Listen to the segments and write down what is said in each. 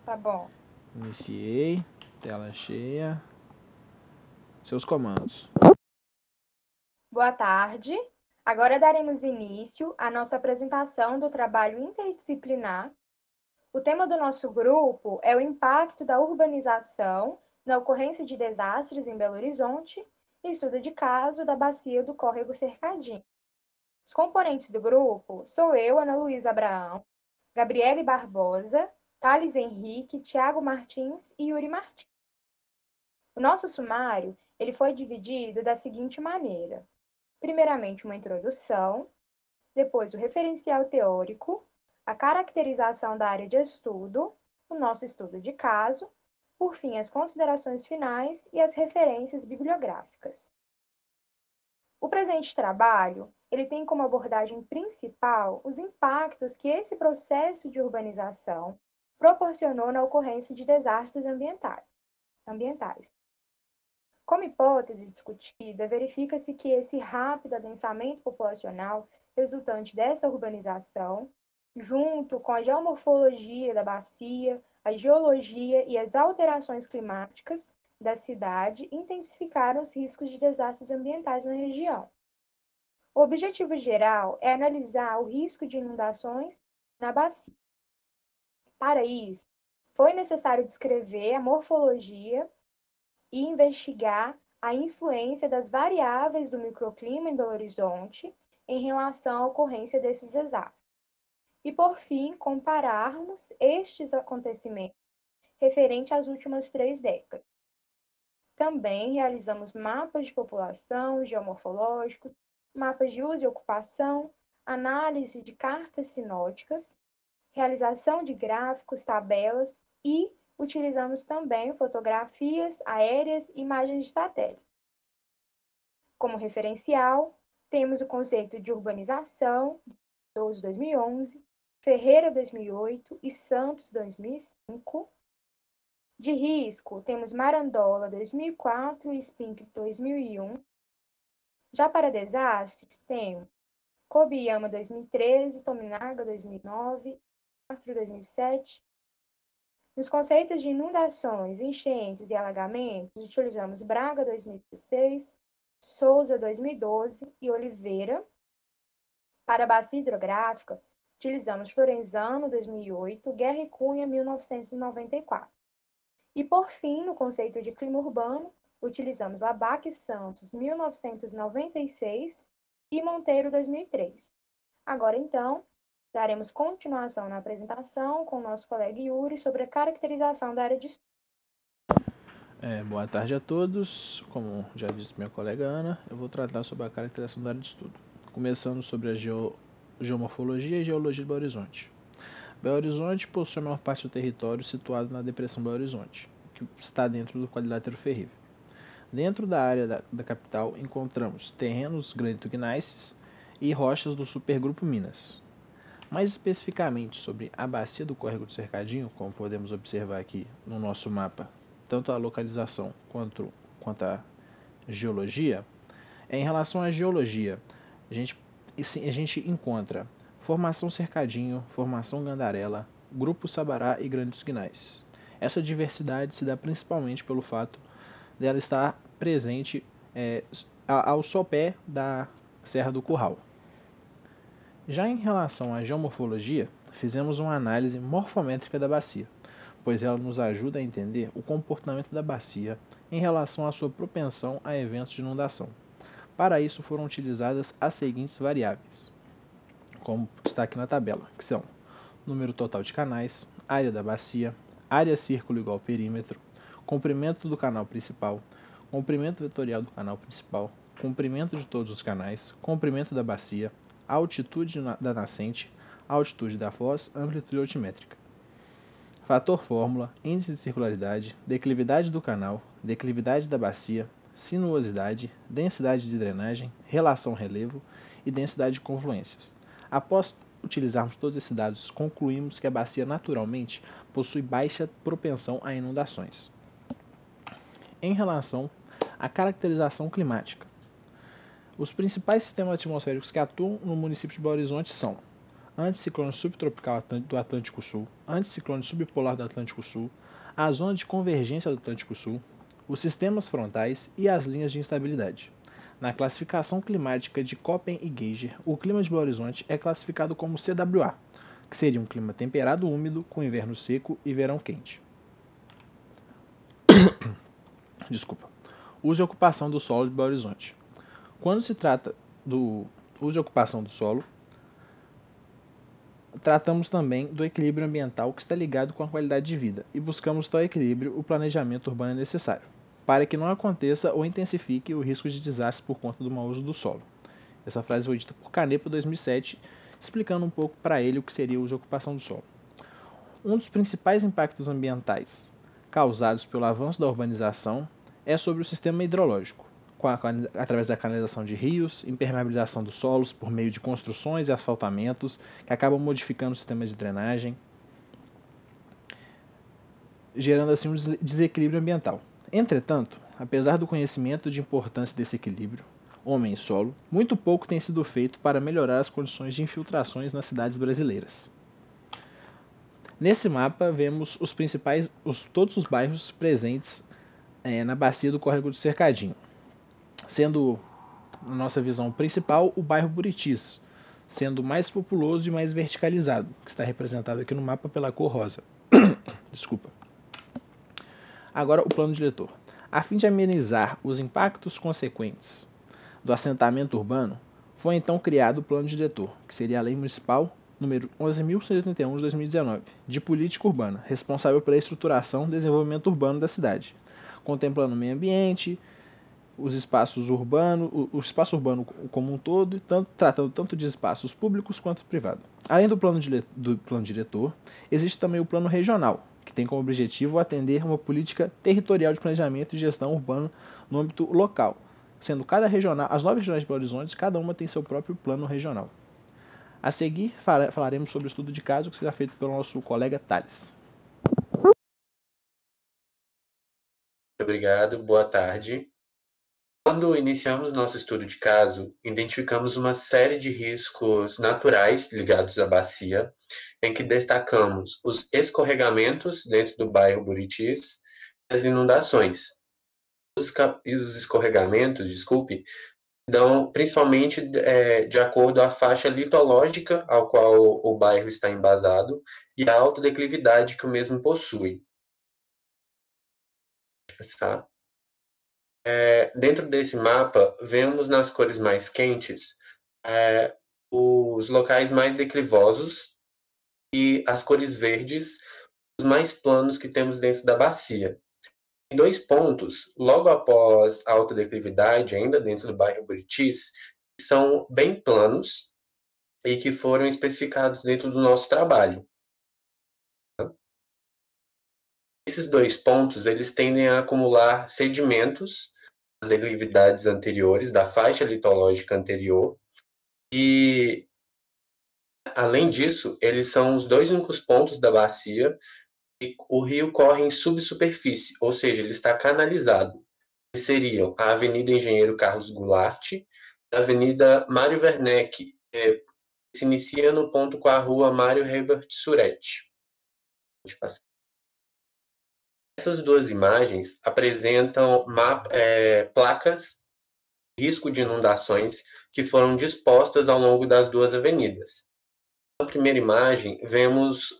Tá bom. Iniciei, tela cheia. Seus comandos. Boa tarde. Agora daremos início à nossa apresentação do trabalho interdisciplinar. O tema do nosso grupo é o impacto da urbanização na ocorrência de desastres em Belo Horizonte e estudo de caso da bacia do Córrego Cercadinho. Os componentes do grupo sou eu, Ana Luísa Abraão, Gabriele Barbosa, Thales Henrique, Tiago Martins e Yuri Martins. O nosso sumário ele foi dividido da seguinte maneira: primeiramente, uma introdução, depois, o referencial teórico, a caracterização da área de estudo, o nosso estudo de caso, por fim, as considerações finais e as referências bibliográficas. O presente trabalho, ele tem como abordagem principal os impactos que esse processo de urbanização proporcionou na ocorrência de desastres ambientais. Como hipótese discutida, verifica-se que esse rápido adensamento populacional resultante dessa urbanização, junto com a geomorfologia da bacia, a geologia e as alterações climáticas da cidade, intensificaram os riscos de desastres ambientais na região. O objetivo geral é analisar o risco de inundações na bacia. Para isso, foi necessário descrever a morfologia e investigar a influência das variáveis do microclima em Belo Horizonte em relação à ocorrência desses desastres. E, por fim, compararmos estes acontecimentos referente às últimas 3 décadas. Também realizamos mapas de população, geomorfológicos, mapas de uso e ocupação, análise de cartas sinóticas, realização de gráficos, tabelas e utilizamos também fotografias aéreas e imagens de satélite. Como referencial, temos o conceito de urbanização, 2011, Ferreira 2008 e Santos 2005. De risco, temos Marandola 2004 e Spink 2001. Já para desastres, temos Kobiyama 2013, Tominaga 2009, Castro 2007. Nos conceitos de inundações, enchentes e alagamentos, utilizamos Braga 2016, Souza 2012 e Oliveira. Para a bacia hidrográfica, utilizamos Florenzano 2008, Guerra e Cunha 1994. E por fim, no conceito de clima urbano, utilizamos Labac e Santos 1996 e Monteiro 2003. Agora então, daremos continuação na apresentação com o nosso colega Yuri sobre a caracterização da área de estudo. Boa tarde a todos. Como já disse minha colega Ana, eu vou tratar sobre a caracterização da área de estudo, começando sobre a geomorfologia e geologia de Belo Horizonte. Belo Horizonte possui a maior parte do território situado na Depressão Belo Horizonte, que está dentro do quadrilátero ferrível. Dentro da área da capital encontramos terrenos granito-gnáceos e rochas do supergrupo Minas. Mais especificamente sobre a bacia do Córrego do Cercadinho, como podemos observar aqui no nosso mapa, tanto a localização quanto a geologia, em relação à geologia, a gente encontra Formação Cercadinho, Formação Gandarela, Grupo Sabará e Granitos Guinais. Essa diversidade se dá principalmente pelo fato dela estar presente ao sopé da Serra do Curral. Já em relação à geomorfologia, fizemos uma análise morfométrica da bacia, pois ela nos ajuda a entender o comportamento da bacia em relação à sua propensão a eventos de inundação. Para isso foram utilizadas as seguintes variáveis, como está aqui na tabela, que são número total de canais, área da bacia, área círculo igual perímetro, comprimento do canal principal, comprimento vetorial do canal principal, comprimento de todos os canais, comprimento da bacia, altitude da nascente, altitude da foz, amplitude altimétrica. Fator fórmula, índice de circularidade, declividade do canal, declividade da bacia, sinuosidade, densidade de drenagem, relação relevo e densidade de confluências. Após utilizarmos todos esses dados, concluímos que a bacia naturalmente possui baixa propensão a inundações. Em relação à caracterização climática, os principais sistemas atmosféricos que atuam no município de Belo Horizonte são anticiclone subtropical do Atlântico Sul, anticiclone subpolar do Atlântico Sul, a zona de convergência do Atlântico Sul, os sistemas frontais e as linhas de instabilidade. Na classificação climática de Köppen e Geiger, o clima de Belo Horizonte é classificado como CWA, que seria um clima temperado úmido, com inverno seco e verão quente. Desculpa. Uso e ocupação do solo de Belo Horizonte. Quando se trata do uso e ocupação do solo, tratamos também do equilíbrio ambiental que está ligado com a qualidade de vida e buscamos tal equilíbrio o planejamento urbano é necessário, para que não aconteça ou intensifique o risco de desastre por conta do mau uso do solo. Essa frase foi dita por Canepa em 2007, explicando um pouco para ele o que seria o uso e ocupação do solo. Um dos principais impactos ambientais causados pelo avanço da urbanização é sobre o sistema hidrológico, através da canalização de rios, impermeabilização dos solos por meio de construções e asfaltamentos que acabam modificando o sistema de drenagem, gerando assim um desequilíbrio ambiental. Entretanto, apesar do conhecimento de importância desse equilíbrio, homem e solo, muito pouco tem sido feito para melhorar as condições de infiltrações nas cidades brasileiras. Nesse mapa vemos todos os bairros presentes na bacia do Córrego do Cercadinho, sendo, na nossa visão principal, o bairro Buritis, sendo mais populoso e mais verticalizado, que está representado aqui no mapa pela cor rosa. Desculpa. Agora o plano diretor. A fim de amenizar os impactos consequentes do assentamento urbano, foi então criado o plano diretor, que seria a Lei Municipal número 11.181 de 2019, de política urbana, responsável pela estruturação e desenvolvimento urbano da cidade, contemplando o meio ambiente, os espaços urbanos, o espaço urbano como um todo, tratando tanto de espaços públicos quanto privados. Além do plano diretor, existe também o plano regional, que tem como objetivo atender uma política territorial de planejamento e gestão urbana no âmbito local, sendo cada regional, as 9 regiões de Belo Horizonte, cada uma tem seu próprio plano regional. A seguir, falaremos sobre o estudo de caso que será feito pelo nosso colega Thales. Obrigado, boa tarde. Quando iniciamos nosso estudo de caso, identificamos uma série de riscos naturais ligados à bacia, em que destacamos os escorregamentos dentro do bairro Buritis e as inundações. Os escorregamentos, dão principalmente de acordo à faixa litológica ao qual o bairro está embasado e a alta declividade que o mesmo possui. Tá? Dentro desse mapa, vemos nas cores mais quentes os locais mais declivosos e as cores verdes, os mais planos que temos dentro da bacia. Em 2 pontos, logo após a alta declividade, ainda dentro do bairro Buritis, são bem planos e que foram especificados dentro do nosso trabalho. Esses 2 pontos, eles tendem a acumular sedimentos das declividades anteriores, da faixa litológica anterior, e, além disso, eles são os 2 únicos pontos da bacia e o rio corre em subsuperfície, ou seja, ele está canalizado. Que seriam a Avenida Engenheiro Carlos Goulart e a Avenida Mário Werneck, que se inicia no ponto com a rua Mário Herbert Suretti. Essas 2 imagens apresentam placas de risco de inundações que foram dispostas ao longo das 2 avenidas. Na primeira imagem, vemos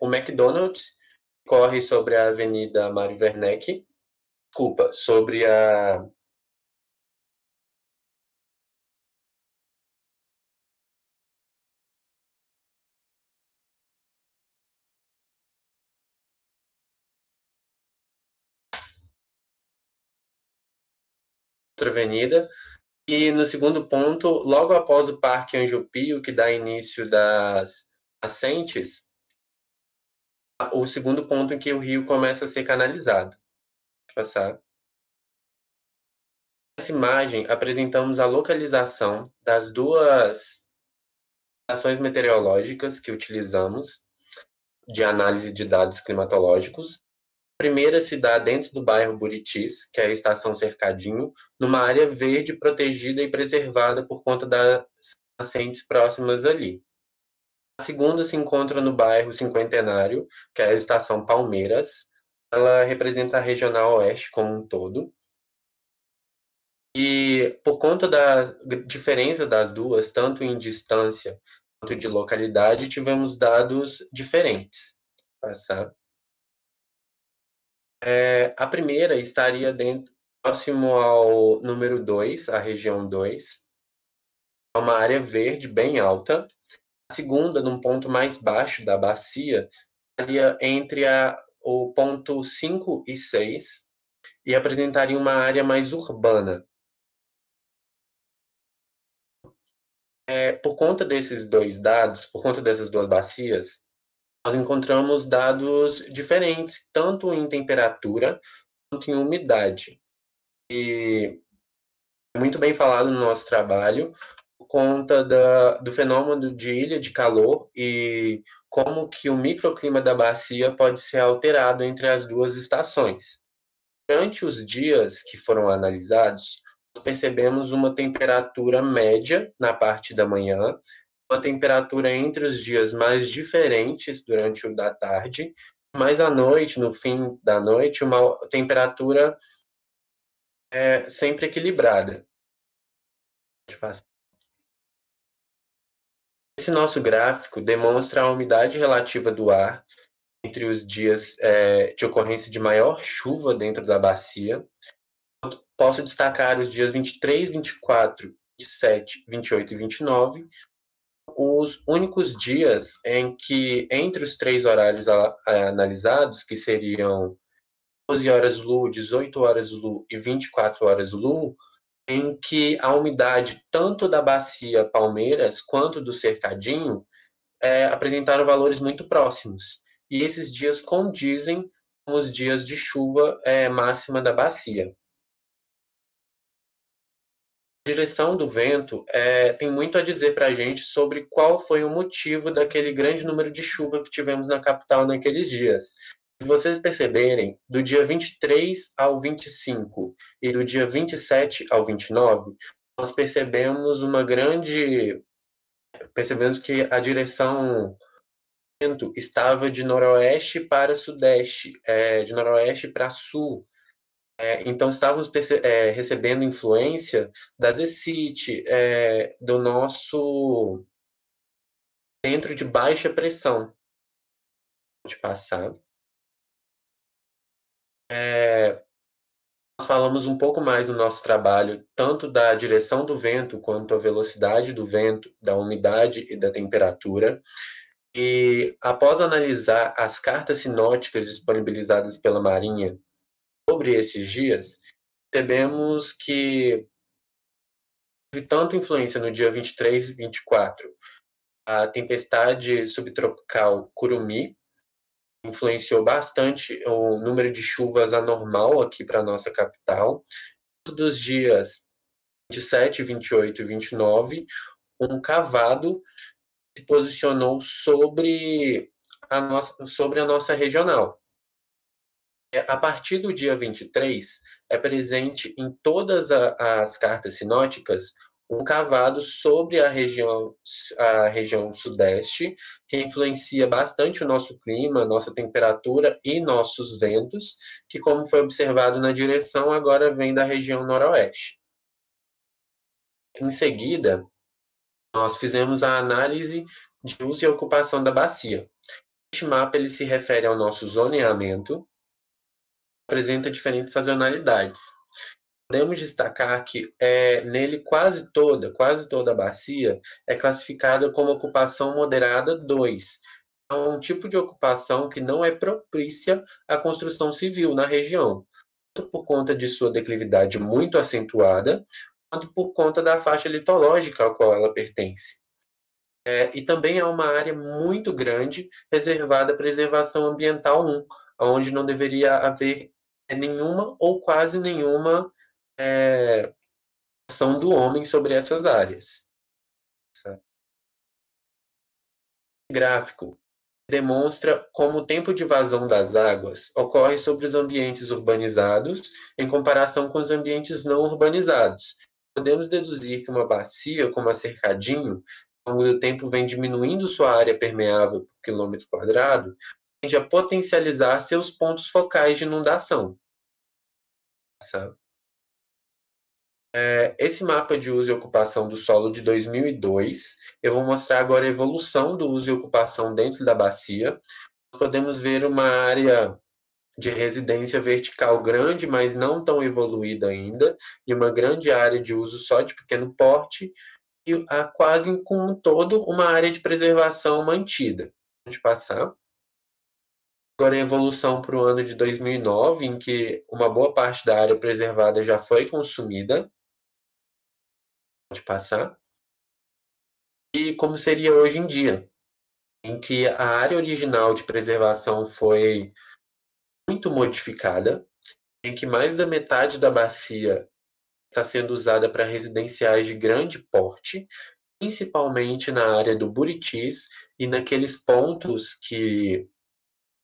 o McDonald's, que corre sobre a Avenida Mário Werneck, sobre a outra avenida. E no segundo ponto, logo após o Parque Anjo Pio, que dá início das nascentes, o segundo ponto em que o rio começa a ser canalizado. Passar. Nessa imagem, apresentamos a localização das 2 estações meteorológicas que utilizamos de análise de dados climatológicos. A primeira se dá dentro do bairro Buritis, que é a estação Cercadinho, numa área verde protegida e preservada por conta das nascentes próximas ali. A segunda se encontra no bairro Cinquentenário, que é a Estação Palmeiras. Ela representa a Regional Oeste como um todo. E por conta da diferença das duas, tanto em distância quanto de localidade, tivemos dados diferentes. Passar. A primeira estaria próximo ao número 2, a região 2. É uma área verde bem alta. A segunda, num ponto mais baixo da bacia, estaria entre o ponto 5 e 6 e apresentaria uma área mais urbana. Por conta desses dois dados, por conta dessas duas bacias, nós encontramos dados diferentes, tanto em temperatura quanto em umidade. E é muito bem falado no nosso trabalho, por conta do fenômeno de ilha de calor e como que o microclima da bacia pode ser alterado entre as duas estações. Durante os dias que foram analisados, percebemos uma temperatura média na parte da manhã, uma temperatura entre os dias mais diferentes durante o da tarde, mas à noite, no fim da noite, uma temperatura sempre equilibrada. Esse nosso gráfico demonstra a umidade relativa do ar entre os dias de ocorrência de maior chuva dentro da bacia. Posso destacar os dias 23, 24, 27, 28 e 29, os únicos dias em que, entre os três horários analisados, que seriam 12 horas Lu, 18 horas Lu e 24 horas Lu, em que a umidade tanto da bacia Palmeiras quanto do cercadinho apresentaram valores muito próximos. E esses dias condizem com os dias de chuva máxima da bacia. A direção do vento tem muito a dizer para a gente sobre qual foi o motivo daquele grande número de chuva que tivemos na capital naqueles dias. Se vocês perceberem, do dia 23 ao 25 e do dia 27 ao 29, nós percebemos que a direção do vento estava de noroeste para sudeste, de noroeste para sul. Então, estávamos recebendo influência da ZECIT, do nosso centro de baixa pressão. De passar. Nós falamos um pouco mais no nosso trabalho, tanto da direção do vento, quanto a velocidade do vento, da umidade e da temperatura. E, após analisar as cartas sinóticas disponibilizadas pela Marinha sobre esses dias, percebemos que teve tanta influência no dia 23 e 24. A tempestade subtropical Kurumi influenciou bastante o número de chuvas anormal aqui para a nossa capital. Dos dias 27, 28 e 29, um cavado se posicionou sobre a nossa regional. A partir do dia 23, é presente em todas as cartas sinóticas um cavado sobre a região sudeste, que influencia bastante o nosso clima, nossa temperatura e nossos ventos, que, como foi observado na direção, agora vem da região noroeste. Em seguida, nós fizemos a análise de uso e ocupação da bacia. Este mapa ele se refere ao nosso zoneamento, apresenta diferentes sazonalidades. Podemos destacar que nele quase toda a bacia é classificada como ocupação moderada 2. É um tipo de ocupação que não é propícia à construção civil na região, tanto por conta de sua declividade muito acentuada, quanto por conta da faixa litológica ao qual ela pertence. E também é uma área muito grande reservada à preservação ambiental 1, onde não deveria haver nenhuma ou quase nenhuma ação do homem sobre essas áreas. Esse gráfico demonstra como o tempo de vazão das águas ocorre sobre os ambientes urbanizados em comparação com os ambientes não urbanizados. Podemos deduzir que uma bacia, como a Cercadinho, ao longo do tempo vem diminuindo sua área permeável por quilômetro quadrado, tende a potencializar seus pontos focais de inundação. Sabe? Esse mapa de uso e ocupação do solo de 2002, eu vou mostrar agora a evolução do uso e ocupação dentro da bacia. Podemos ver uma área de residência vertical grande, mas não tão evoluída ainda, e uma grande área de uso só de pequeno porte, e quase como um todo uma área de preservação mantida. Pode passar. Agora a evolução para o ano de 2009, em que uma boa parte da área preservada já foi consumida. Pode passar. E como seria hoje em dia, em que a área original de preservação foi muito modificada, em que mais da metade da bacia está sendo usada para residenciais de grande porte, principalmente na área do Buritis e naqueles pontos que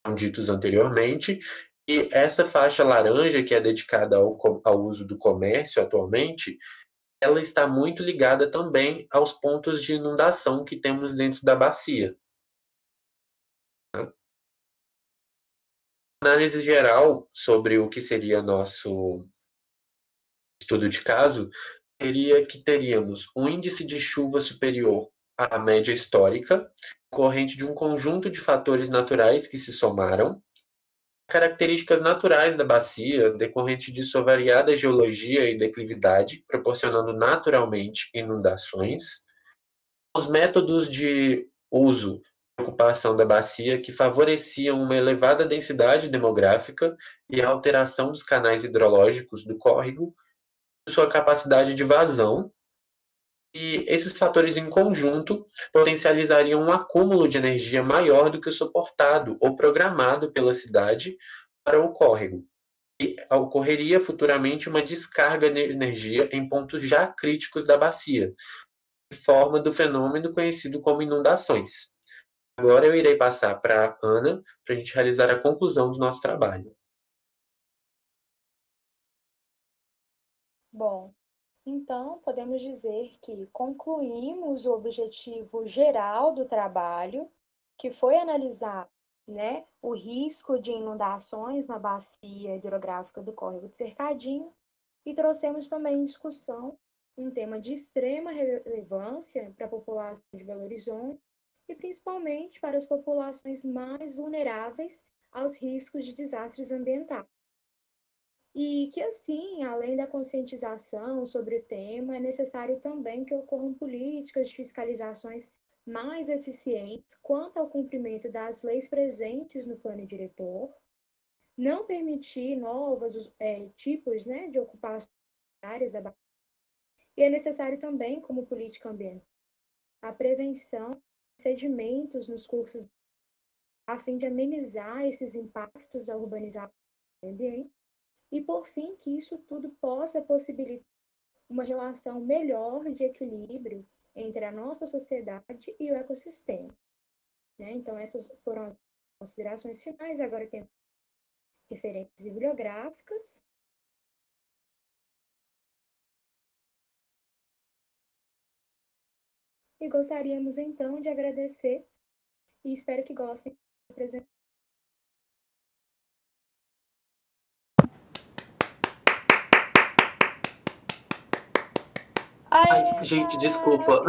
foram ditos anteriormente. E essa faixa laranja, que é dedicada ao uso do comércio atualmente, ela está muito ligada também aos pontos de inundação que temos dentro da bacia. Análise geral sobre o que seria nosso estudo de caso seria que teríamos um índice de chuva superior à média histórica, decorrente de um conjunto de fatores naturais que se somaram, características naturais da bacia, decorrente de sua variada geologia e declividade, proporcionando naturalmente inundações, os métodos de uso e ocupação da bacia que favoreciam uma elevada densidade demográfica e a alteração dos canais hidrológicos do córrego, sua capacidade de vazão, e esses fatores em conjunto potencializariam um acúmulo de energia maior do que o suportado ou programado pela cidade para o córrego. E ocorreria futuramente uma descarga de energia em pontos já críticos da bacia, em forma do fenômeno conhecido como inundações. Agora eu irei passar para a Ana para a gente realizar a conclusão do nosso trabalho. Bom, então podemos dizer que concluímos o objetivo geral do trabalho, que foi analisar, né, o risco de inundações na bacia hidrográfica do Córrego do Cercadinho, e trouxemos também em discussão um tema de extrema relevância para a população de Belo Horizonte e principalmente para as populações mais vulneráveis aos riscos de desastres ambientais. E que, assim, além da conscientização sobre o tema, é necessário também que ocorram políticas de fiscalizações mais eficientes quanto ao cumprimento das leis presentes no plano diretor, não permitir novos tipos, né, de ocupações áreas da Baía. E é necessário também, como política ambiental, a prevenção de sedimentos nos cursos a fim de amenizar esses impactos da urbanização do ambiente. E, por fim, que isso tudo possa possibilitar uma relação melhor de equilíbrio entre a nossa sociedade e o ecossistema. Né? Então, essas foram as considerações finais. Agora tem referências bibliográficas. E gostaríamos, então, de agradecer e espero que gostem da apresentação. Ai, gente, desculpa.